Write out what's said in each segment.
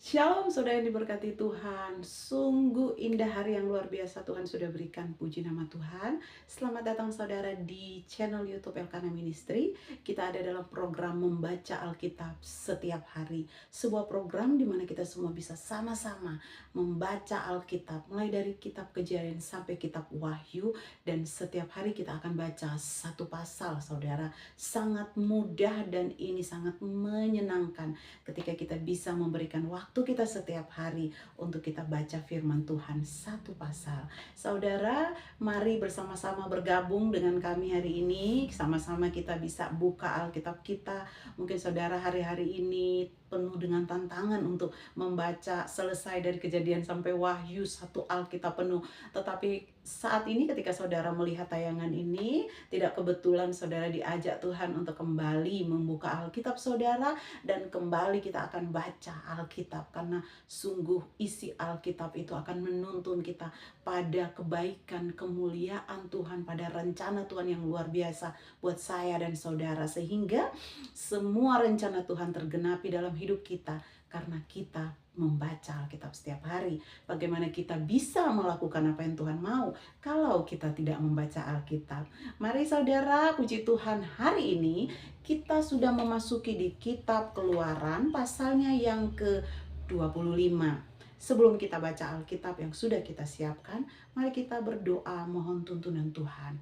Shalom saudara yang diberkati Tuhan. Sungguh indah hari yang luar biasa Tuhan sudah berikan, puji nama Tuhan. Selamat datang saudara di channel YouTube Elkana Ministry. Kita ada dalam program membaca Alkitab setiap hari. Sebuah program di mana kita semua bisa sama-sama membaca Alkitab, mulai dari kitab Kejadian sampai kitab Wahyu, dan setiap hari kita akan baca satu pasal saudara. Sangat mudah dan ini sangat menyenangkan ketika kita bisa memberikan waktu kita setiap hari untuk kita baca firman Tuhan satu pasal. Saudara, mari bersama-sama bergabung dengan kami hari ini. Sama-sama kita bisa buka Alkitab kita. Mungkin saudara hari-hari ini penuh dengan tantangan untuk membaca selesai dari Kejadian sampai Wahyu satu Alkitab penuh. Tetapi saat ini ketika saudara melihat tayangan ini, tidak kebetulan saudara diajak Tuhan untuk kembali membuka Alkitab saudara, dan kembali kita akan baca Alkitab, karena sungguh isi Alkitab itu akan menuntun kita pada kebaikan, kemuliaan Tuhan, pada rencana Tuhan yang luar biasa buat saya dan saudara, sehingga semua rencana Tuhan tergenapi dalam hidup kita karena kita membaca Alkitab setiap hari. Bagaimana kita bisa melakukan apa yang Tuhan mau kalau kita tidak membaca Alkitab? Mari saudara, puji Tuhan, hari ini kita sudah memasuki di kitab Keluaran pasalnya yang ke-25. Sebelum kita baca Alkitab yang sudah kita siapkan, mari kita berdoa mohon tuntunan Tuhan.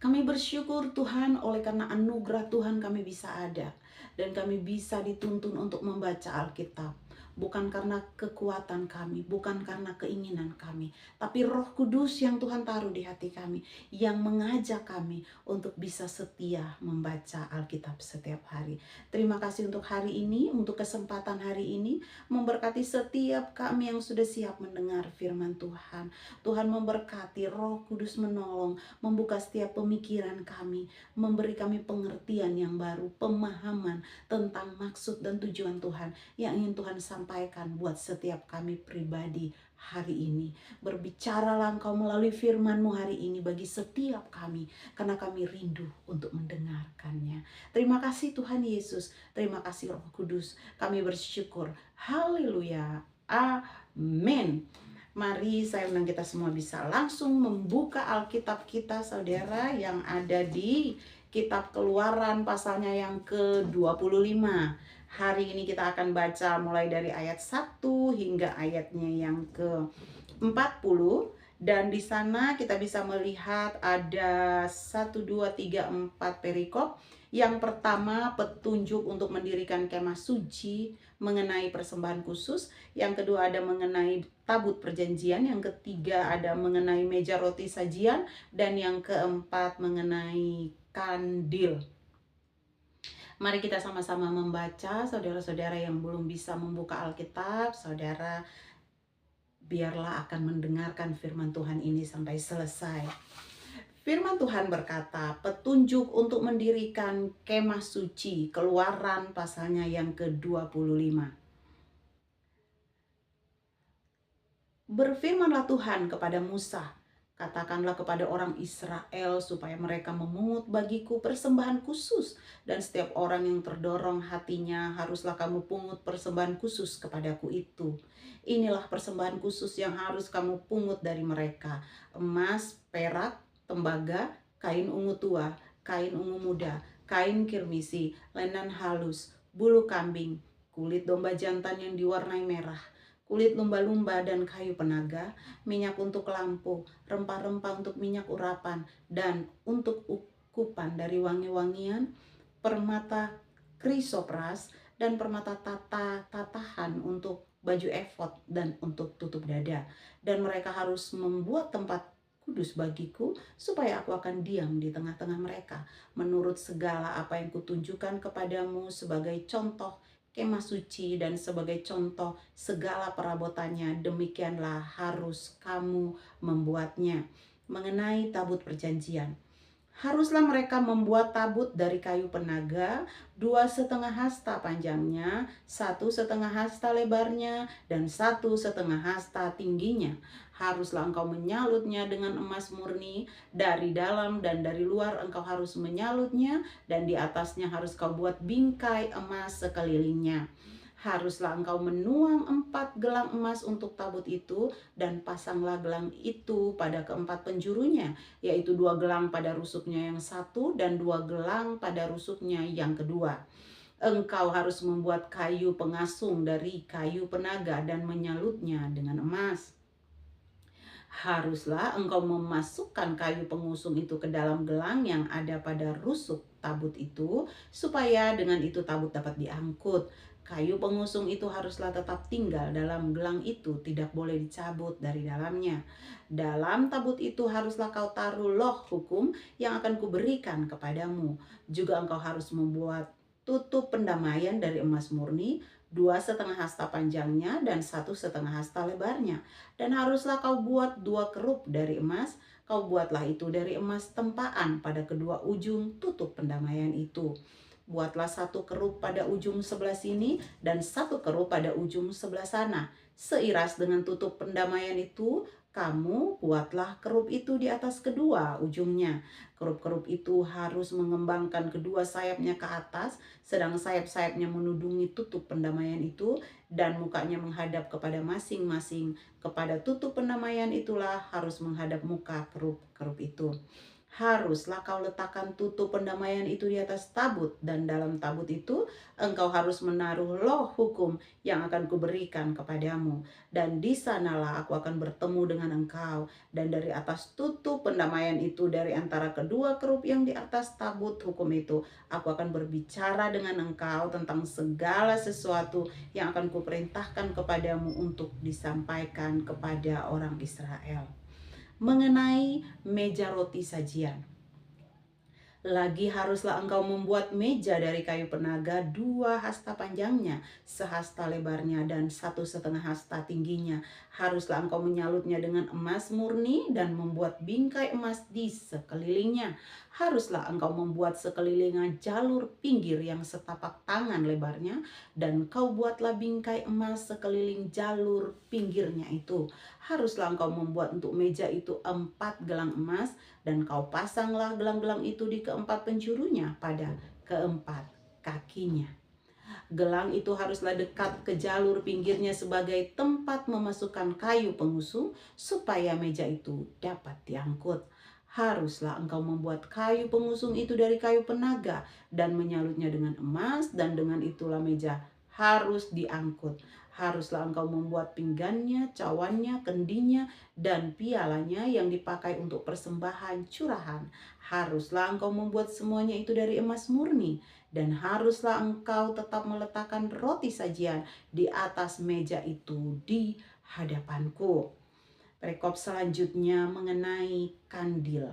Kami bersyukur Tuhan, oleh karena anugerah Tuhan kami bisa ada dan kami bisa dituntun untuk membaca Alkitab. Bukan karena kekuatan kami, bukan karena keinginan kami, tapi Roh Kudus yang Tuhan taruh di hati kami, yang mengajak kami untuk bisa setia membaca Alkitab setiap hari. Terima kasih untuk hari ini, untuk kesempatan hari ini, memberkati setiap kami yang sudah siap mendengar firman Tuhan. Tuhan memberkati, Roh Kudus menolong, membuka setiap pemikiran kami, memberi kami pengertian yang baru, pemahaman tentang maksud dan tujuan Tuhan yang ingin Tuhan sampaikan buat setiap kami pribadi hari ini. Berbicaralah Engkau melalui firman-Mu hari ini bagi setiap kami, karena kami rindu untuk mendengarkannya. Terima kasih Tuhan Yesus, terima kasih Roh Kudus, kami bersyukur. Haleluya, amin. Mari saya undang kita semua bisa langsung membuka Alkitab kita saudara, yang ada di kitab Keluaran pasalnya yang ke-25. Hari ini kita akan baca mulai dari ayat 1 hingga ayatnya yang ke-40. Dan di sana kita bisa melihat ada 1, 2, 3, 4 perikop. Yang pertama, petunjuk untuk mendirikan kemah suci mengenai persembahan khusus. Yang kedua ada mengenai tabut perjanjian. Yang ketiga ada mengenai meja roti sajian. Dan yang keempat mengenai kandil. Mari kita sama-sama membaca. Saudara-saudara yang belum bisa membuka Alkitab, saudara biarlah akan mendengarkan firman Tuhan ini sampai selesai. Firman Tuhan berkata, petunjuk untuk mendirikan kemah suci, Keluaran pasalnya yang ke-25. Berfirmanlah Tuhan kepada Musa, katakanlah kepada orang Israel supaya mereka memungut bagiku persembahan khusus, dan setiap orang yang terdorong hatinya haruslah kamu pungut persembahan khusus kepadaku itu. Inilah persembahan khusus yang harus kamu pungut dari mereka: emas, perak, tembaga, kain ungu tua, kain ungu muda, kain kirmisi, lenan halus, bulu kambing, kulit domba jantan yang diwarnai merah, kulit lumba-lumba dan kayu penaga, minyak untuk lampu, rempah-rempah untuk minyak urapan, dan untuk ukupan dari wangi-wangian, permata krisopras, dan permata tatahan untuk baju efod dan untuk tutup dada. Dan mereka harus membuat tempat kudus bagiku, supaya aku akan diam di tengah-tengah mereka, menurut segala apa yang kutunjukkan kepadamu sebagai contoh kemah suci dan sebagai contoh segala perabotannya. Demikianlah harus kamu membuatnya. Mengenai tabut perjanjian, haruslah mereka membuat tabut dari kayu penaga, 2,5 hasta panjangnya, 1,5 hasta lebarnya, dan 1,5 hasta tingginya. Haruslah engkau menyalutnya dengan emas murni, dari dalam dan dari luar engkau harus menyalutnya, dan di atasnya harus kau buat bingkai emas sekelilingnya. Haruslah engkau menuang 4 gelang emas untuk tabut itu, dan pasanglah gelang itu pada keempat penjurunya, yaitu 2 gelang pada rusuknya yang satu dan 2 gelang pada rusuknya yang kedua. Engkau harus membuat kayu pengasung dari kayu penaga dan menyalutnya dengan emas. Haruslah engkau memasukkan kayu pengusung itu ke dalam gelang yang ada pada rusuk tabut itu, supaya dengan itu tabut dapat diangkut. Kayu pengusung itu haruslah tetap tinggal dalam gelang itu, tidak boleh dicabut dari dalamnya. Dalam tabut itu haruslah kau taruh loh hukum yang akan kuberikan kepadamu. Juga engkau harus membuat tutup pendamaian dari emas murni, 2,5 hasta panjangnya dan 1,5 hasta lebarnya. Dan haruslah kau buat 2 kerup dari emas. Kau buatlah itu dari emas tempaan pada kedua ujung tutup pendamaian itu. Buatlah 1 kerup pada ujung sebelah sini dan 1 kerup pada ujung sebelah sana. Seiras dengan tutup pendamaian itu, kamu buatlah kerup itu di atas kedua ujungnya. Kerup-kerup itu harus mengembangkan kedua sayapnya ke atas, sedang sayap-sayapnya menudungi tutup pendamaian itu, dan mukanya menghadap kepada masing-masing. Kepada tutup pendamaian itulah harus menghadap muka kerup-kerup itu. Haruslah kau letakkan tutup pendamaian itu di atas tabut, dan dalam tabut itu engkau harus menaruh loh hukum yang akan kuberikan kepadamu. Dan di sanalah aku akan bertemu dengan engkau, dan dari atas tutup pendamaian itu, dari antara kedua kerup yang di atas tabut hukum itu, aku akan berbicara dengan engkau tentang segala sesuatu yang akan kuperintahkan kepadamu untuk disampaikan kepada orang Israel. Mengenai meja roti sajian, lagi haruslah engkau membuat meja dari kayu penaga, 2 hasta panjangnya, 1 hasta lebarnya, dan 1,5 hasta tingginya. Haruslah engkau menyalutnya dengan emas murni dan membuat bingkai emas di sekelilingnya. Haruslah engkau membuat sekelilingnya jalur pinggir yang setapak tangan lebarnya, dan kau buatlah bingkai emas sekeliling jalur pinggirnya itu. Haruslah engkau membuat untuk meja itu 4 gelang emas, dan kau pasanglah gelang-gelang itu di keempat penjurunya pada keempat kakinya. Gelang itu haruslah dekat ke jalur pinggirnya sebagai tempat memasukkan kayu pengusung, supaya meja itu dapat diangkut. Haruslah engkau membuat kayu pengusung itu dari kayu penaga dan menyalutnya dengan emas, dan dengan itulah meja harus diangkut. Haruslah engkau membuat pinggannya, cawannya, kendinya, dan pialanya yang dipakai untuk persembahan curahan. Haruslah engkau membuat semuanya itu dari emas murni. Dan haruslah engkau tetap meletakkan roti sajian di atas meja itu di hadapanku. Perikop selanjutnya mengenai kandil.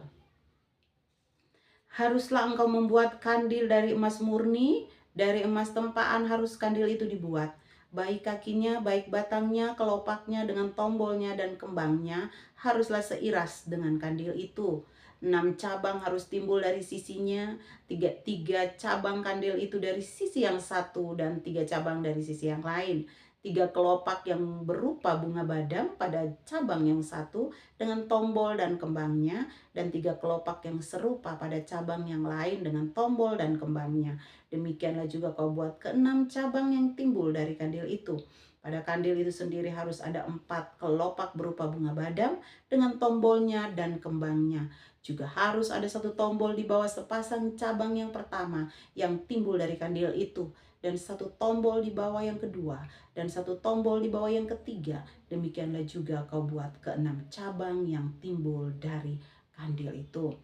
Haruslah engkau membuat kandil dari emas murni, dari emas tempaan harus kandil itu dibuat. Baik kakinya, baik batangnya, kelopaknya dengan tombolnya dan kembangnya haruslah seiras dengan kandil itu. 6 cabang harus timbul dari sisinya, tiga cabang kandil itu dari sisi yang satu dan 3 cabang dari sisi yang lain. 3 kelopak yang berupa bunga badam pada cabang yang satu dengan tombol dan kembangnya, dan 3 kelopak yang serupa pada cabang yang lain dengan tombol dan kembangnya. Demikianlah juga kau buat ke-6 cabang yang timbul dari kandil itu. Pada kandil itu sendiri harus ada 4 kelopak berupa bunga badam dengan tombolnya dan kembangnya. Juga harus ada 1 tombol di bawah sepasang cabang yang pertama yang timbul dari kandil itu, dan 1 tombol di bawah yang kedua, dan 1 tombol di bawah yang ketiga. Demikianlah juga kau buat ke-6 cabang yang timbul dari kandil itu.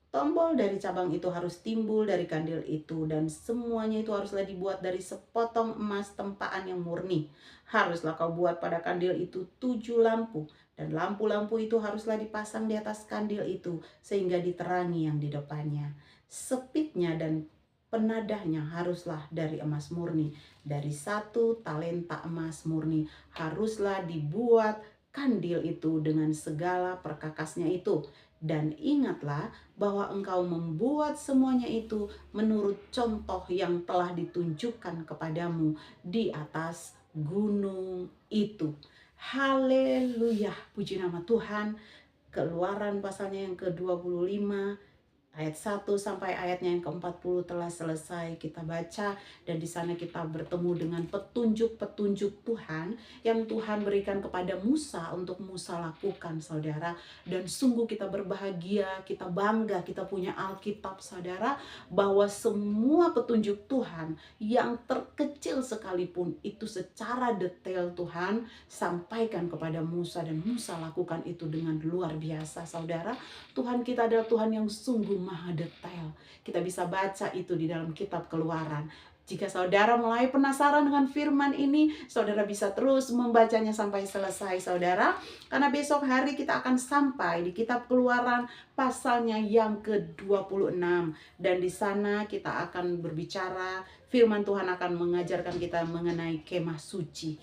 Tombol dari cabang itu harus timbul dari kandil itu, dan semuanya itu haruslah dibuat dari sepotong emas tempaan yang murni. Haruslah kau buat pada kandil itu 7 lampu, dan lampu-lampu itu haruslah dipasang di atas kandil itu sehingga diterangi yang di depannya. Sepitnya dan penadahnya haruslah dari emas murni. Dari 1 talenta emas murni haruslah dibuat kandil itu dengan segala perkakasnya itu. Dan ingatlah bahwa engkau membuat semuanya itu menurut contoh yang telah ditunjukkan kepadamu di atas gunung itu. Haleluya, puji nama Tuhan. Keluaran pasalnya yang ke-25 Ayat 1 sampai ayatnya yang ke-40 telah selesai kita baca, dan di sana kita bertemu dengan petunjuk-petunjuk Tuhan yang Tuhan berikan kepada Musa untuk Musa lakukan, saudara. Dan sungguh kita berbahagia, kita bangga, kita punya Alkitab, saudara, bahwa semua petunjuk Tuhan yang terkecil sekalipun itu secara detail Tuhan sampaikan kepada Musa, dan Musa lakukan itu dengan luar biasa, saudara. Tuhan kita adalah Tuhan yang sungguh maha detail. Kita bisa baca itu di dalam kitab Keluaran. Jika saudara mulai penasaran dengan firman ini, saudara bisa terus membacanya sampai selesai, saudara. Karena besok hari kita akan sampai di kitab Keluaran pasalnya yang ke-26. Dan di sana kita akan berbicara, firman Tuhan akan mengajarkan kita mengenai kemah suci,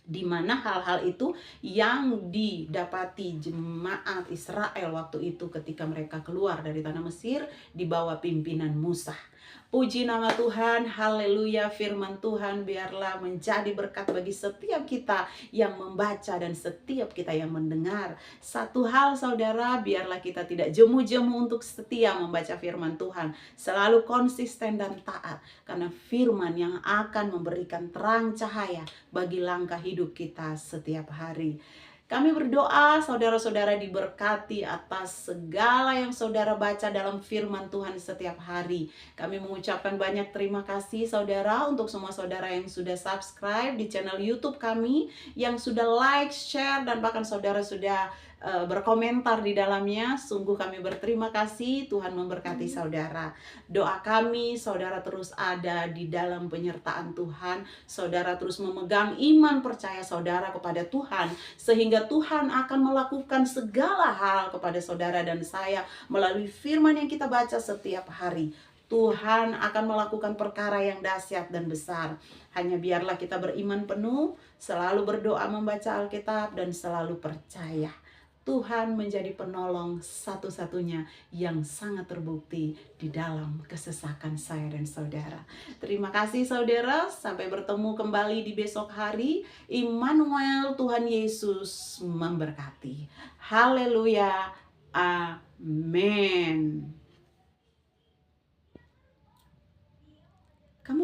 di mana hal-hal itu yang didapati jemaat Israel waktu itu ketika mereka keluar dari tanah Mesir di bawah pimpinan Musa. Puji nama Tuhan, haleluya. Firman Tuhan biarlah menjadi berkat bagi setiap kita yang membaca dan setiap kita yang mendengar. Satu hal, saudara, biarlah kita tidak jemu-jemu untuk setia membaca firman Tuhan, selalu konsisten dan taat, karena firman yang akan memberikan terang cahaya bagi langkah hidup kita setiap hari. Kami berdoa saudara-saudara diberkati atas segala yang saudara baca dalam firman Tuhan setiap hari. Kami mengucapkan banyak terima kasih saudara untuk semua saudara yang sudah subscribe di channel YouTube kami, yang sudah like, share, dan bahkan saudara sudah berkomentar di dalamnya. Sungguh kami berterima kasih. Tuhan memberkati saudara. Doa kami, saudara terus ada di dalam penyertaan Tuhan. Saudara terus memegang iman percaya saudara kepada Tuhan, sehingga Tuhan akan melakukan segala hal kepada saudara dan saya melalui firman yang kita baca setiap hari. Tuhan akan melakukan perkara yang dahsyat dan besar. Hanya biarlah kita beriman penuh, selalu berdoa membaca Alkitab, dan selalu percaya Tuhan menjadi penolong satu-satunya yang sangat terbukti di dalam kesesakan saya dan saudara. Terima kasih saudara, sampai bertemu kembali di besok hari. Immanuel, Tuhan Yesus memberkati. Haleluya. Amin. Kamu